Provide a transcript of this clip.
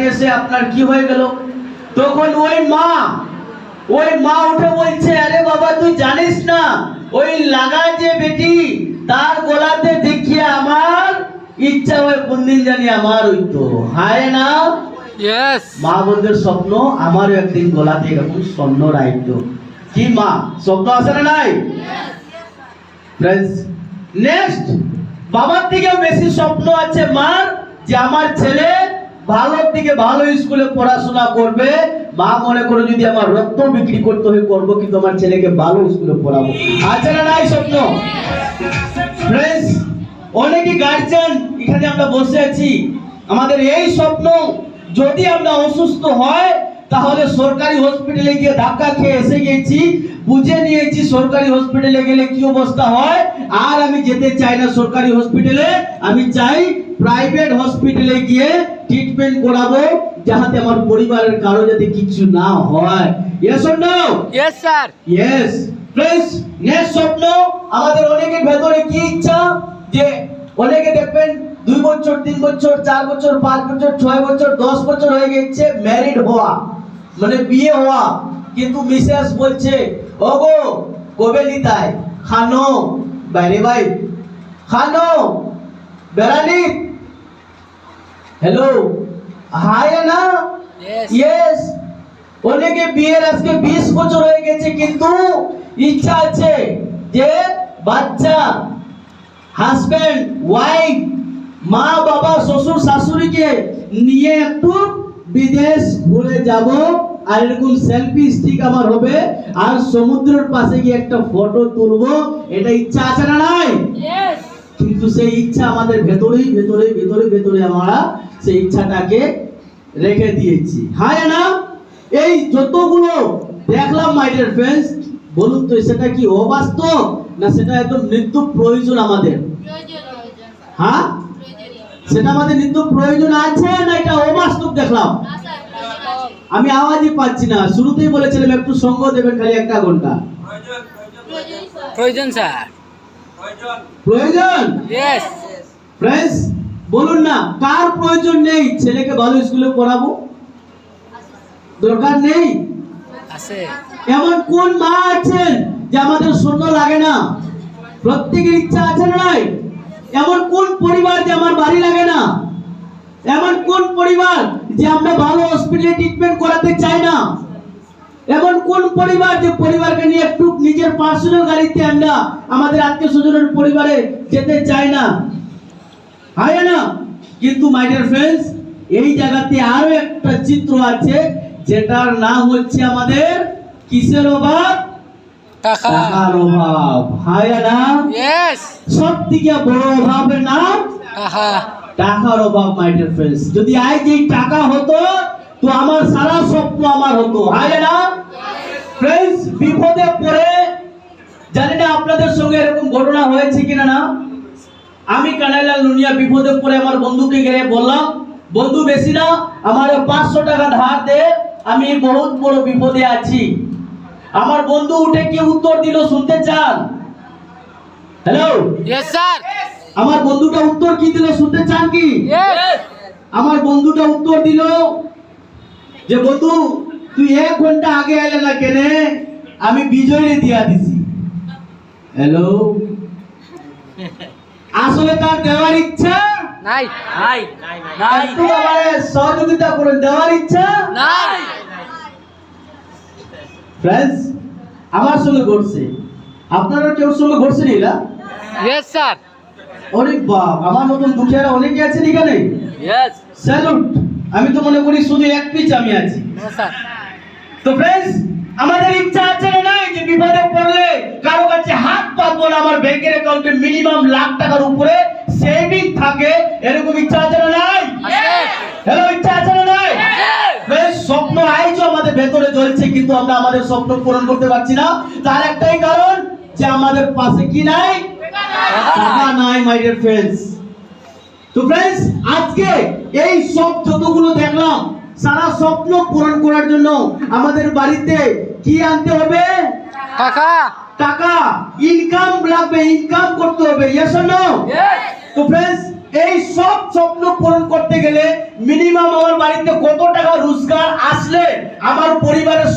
এসে আপনার কি হয়ে গেল? তখন ওই মা উঠে বলছে, আরে বাবা তুই জানিস না ওই লাগা যে বেটি তার গলাতে দেখিয়ে আমার ইচ্ছা হয় কোন দিন জানি আমার হইতো, হায় না। यस মা বন্ধুর স্বপ্ন আমারও একদিন গলাতে এরকম স্বর্ণ রাখতো। কি মা স্বপ্ন আছে না নাই? ফ্রেন্ডস, নেক্সট বাবার থেকেও বেশি স্বপ্ন আছে মার, যে আমার ছেলে ভালো থেকে ভালো স্কুলে পড়াশোনা করবে। মা মনে করে যদি আমার রক্ত বিক্রি করতে হয় করবো, কিন্তু আমার ছেলেকে ভালো স্কুলে পড়াবো। আছে না নাই স্বপ্ন? ফ্রেন্ডস, অনেকে গার্জিয়ান এখানে আমরা বসে আছি, আমাদের এই স্বপ্ন যদি আমরা অসুস্থ হয় তাহলে সরকারি হসপিটালে গিয়ে ধাক্কা খেয়ে এসে গেছি, বুঝে নিয়েছি সরকারি হসপিটালে গেলে কি অবস্থা হয়। আর আমি যেতে চাই না সরকারি হসপিটালে, আমি চাই প্রাইভেট হসপিটালে গিয়ে ট্রিটমেন্ট করাবো, যাতে আমার পরিবারের কারো যাতে কিছু না হয়। Yes or no? Yes sir yes. Friends, next স্বপ্ন আমাদের অনেকের ভেতরে কি ইচ্ছা, যে অনেকে দেখবেন 2 বছর 3 বছর 4 বছর 5 বছর 6 বছর 10 বছর হয়ে গেছে ম্যারিড হওয়া, মানে বিয়ে হওয়া, কিন্তু মিসেস বলছে ওগো কবে নিতাই খানো বাইরে ভাই খানো বেড়ানি হ্যালো হাই না यस ইয়েস। অনেকে বিয়ের আজকে 20 বছর হয়ে গেছে, কিন্তু ইচ্ছা আছে যে বাচ্চা, হাজবেন্ড, ওয়াইফ, মা বাবা শ্বশুর শাশুড়িকে নিয়ে একটু বিদেশ ঘুরে যাব, আর এরকম সেলফি স্টিক আমার হবে, আর সমুদ্রের পাশে গিয়ে একটা ফটো তুলবো। এটা ইচ্ছা আছে না নাই? यस কিন্তু সেই ইচ্ছা আমাদের ভেতরেই ভেতরে আমরা সেই ইচ্ছাটাকে রেখে দিয়েছি, হ্যাঁ না? এই যতগুলো দেখলাম মাই ডিয়ার ফ্রেন্ডস, বলুন তো সেটা কি অবাস্তব, না সেটা একদম নিত্য প্রয়োজন আমাদের? হ্যাঁ, সেটা আমাদের নিত্য প্রয়োজন আছে, না এটা অবাস্তব দেখলাম? আমি আওয়াজই পাচ্ছি না। শুরুতেই বলেছিলাম একটু সঙ্গ দেবেন, খালি 1 ঘন্টা। प्रयोजन सर প্রয়োজন? यस ফ্রেন্ডস, বলুন না কার প্রয়োজন নেই ছেলেকে ভালো স্কুলে পড়াবো? দরকার নেই? আছে এমন কোন মা আছেন যে আমাদের শূন্য লাগে না? প্রত্যেকের ইচ্ছা আছে না নাই? এমন কোন পরিবার যে আমার বাড়ি লাগে না? এমন কোন পরিবার যে আমরা ভালো হসপিটালে ট্রিটমেন্ট করাতে চাই না? এমন কোন পরিবার যে পরিবারকে নিয়ে একটু নিজের পার্সোনাল গাড়িতে আমরা আমাদের আত্মীয় স্বজনের পরিবারে যেতে চাই না, হয় না? কিন্তু মাই ডিয়ার ফ্রেন্ডস, এই জায়গাতে আরো একটা চিত্র আছে, যেটার নাম হচ্ছে আমাদের কিসের অভাব? টাকা টাকার অভাব, হয় না? यस সব থেকে বড় অভাবের নাম টাকা টাকার অভাব। মাই ডিয়ার ফ্রেন্ডস, যদি আজ এই টাকা হতো তো আমার সারা স্বপ্ন আমার হতো, হয় না? ফ্রেন্ডস, বিপদে পড়ে, জানি না আপনাদের সঙ্গে এরকম ঘটনা হয়েছে কিনা না, আমি কানাইলাল নুনিয়া বিপদে পড়ে আমার বন্ধুকে গিয়ে বললাম, বন্ধু বেশি না আমার 500 টাকা ধার দে, আমি বহুত বড় বিপদে আছি। আমার বন্ধু উঠে কি উত্তর দিল শুনতে চান? হ্যালো, यस सर আমার বন্ধুটা উত্তর কি দিল শুনতে চান কি? यस আমার বন্ধুটা উত্তর দিল যে বন্ধু তুই 1 ঘন্টা আগে এলে না কেনে, আমি বিজয়রে দিয়া দিছি। হ্যালো, আসলে তার দেওয়ার ইচ্ছা নাই নাই একটু আমারে সহযোগিতা করুন, দেওয়ার ইচ্ছা নাই ফ্রেন্ডস আমার সঙ্গে ঘটছে, আপনারা কেউ সঙ্গে ঘটছে না এটা? यस सर অনেক বাপ, আমার মতন দুঃখেরা অনেকে আছেন এখানে, यस স্যালুট। আমি তো মনে করি শুধু এক পিচ আমি আছি। नो सर তো ফ্রেন্ডস, আমাদের ইচ্ছা আছে না নাই যে বিপদে পড়লে কারো কাছে হাত পাতবো না, আমার ব্যাংকের অ্যাকাউন্টে মিনিমাম লাখ টাকার উপরে সেভিং থাকে, এরকম ইচ্ছা আছে না নাই? হ্যালো, ইচ্ছা আছে না নাই? ফ্রেন্ডস, স্বপ্ন আইজও আমাদের ভেতরে জ্বলছে, কিন্তু আমরা আমাদের স্বপ্ন পূরণ করতে পারছি না। তার একটাই কারণ যে আমাদের পাশে কি নাই? টাকা নাই, মাই ডিয়ার ফ্রেন্ডস। তো ফ্রেন্ডস, আজকে এই সব যতগুলো দেখলাম, সারা স্বপ্ন পূরণ করার জন্য আমাদের বাড়িতে কি আনতে হবে? টাকা টাকা, ইনকাম লাগবে, ইনকাম করতে হবে, ইয়েস অর নো? यस তো ফ্রেন্ডস, এই সব স্বপ্ন পূরণ করতে গেলে মিনিমাম আমার বাড়িতে কত টাকা রোজগার আসলে আমার পরিবারের